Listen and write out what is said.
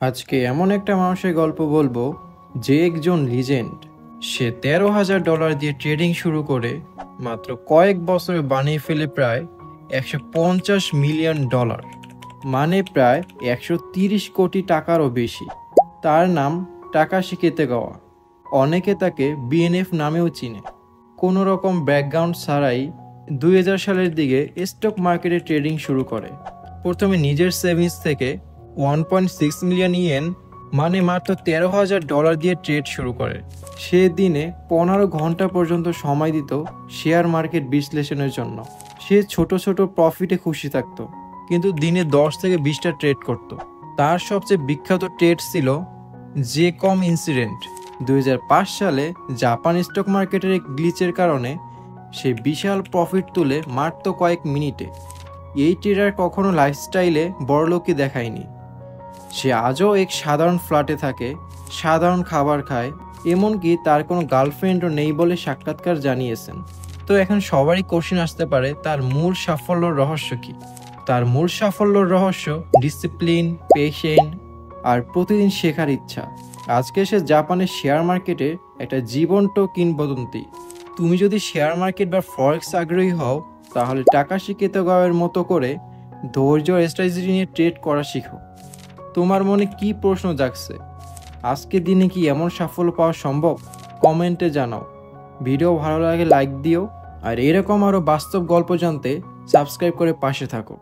আজকে এমন একটা মানুষের গল্প বলবো যে একজন লিজেন্ড। সে $13,000 দিয়ে ট্রেডিং শুরু করে মাত্র কয়েক বছরে বানিয়ে ফেলে প্রায় $150 মিলিয়ন, মানে প্রায় 130 কোটি টাকারও বেশি। তার নাম টাকাশি কিতাগাওয়া। অনেকে তাকে বিএনএফ নামেও চিনে। কোনো রকম ব্যাকগ্রাউন্ড ছাড়াই 2000 সালের দিকে স্টক মার্কেটে ট্রেডিং শুরু করে। প্রথমে নিজের সেভিংস থেকে 1.6 মিলিয়ন ইয়েন, মানে মাত্র $13,000 দিয়ে ট্রেড শুরু করে। সে দিনে 15 ঘন্টা পর্যন্ত সময় দিত শেয়ার মার্কেট বিশ্লেষণের জন্য। সে ছোট ছোট প্রফিটে খুশি থাকতো, কিন্তু দিনে 10 থেকে 20টা ট্রেড করত। তার সবচেয়ে বিখ্যাত ট্রেড ছিল জে কম ইনসিডেন্ট। 2005 সালে জাপান স্টক মার্কেটের এক গ্লিচের কারণে সে বিশাল প্রফিট তুলে মাত্র কয়েক মিনিটে। এই ট্রেডার কখনো লাইফস্টাইলে বড়লোকি দেখায়নি। সে আজও এক সাধারণ ফ্ল্যাটে থাকে, সাধারণ খাবার খায়, এমনকি তার কোনো গার্লফ্রেন্ডও নেই বলে সাক্ষাৎকার জানিয়েছেন। তো এখন সবারই কোশ্চেন আসতে পারে, তার মূল সাফল্যর রহস্য কি? তার মূল সাফল্যর রহস্য ডিসিপ্লিন, পেশেন্ট আর প্রতিদিন শেখার ইচ্ছা। আজকে সে জাপানের শেয়ার মার্কেটে একটা জীবন্ত কিংবদন্তি। তুমি যদি শেয়ার মার্কেট বা ফরেক্স আগ্রহী হও, তাহলে টাকাশি কিতাগাওয়ার মতো করে ধৈর্য আর স্ট্র্যাটেজি নিয়ে ট্রেড করা শিখো। তোমার মনে কি প্রশ্ন জাগছে? আজকের দিনে কি এমন সাফল্য পাওয়া সম্ভব? কমেন্টে জানাও। ভিডিও ভালো লাগে লাইক দিও, আর এরকম আরও বাস্তব গল্প জানতে সাবস্ক্রাইব করে পাশে থাকো।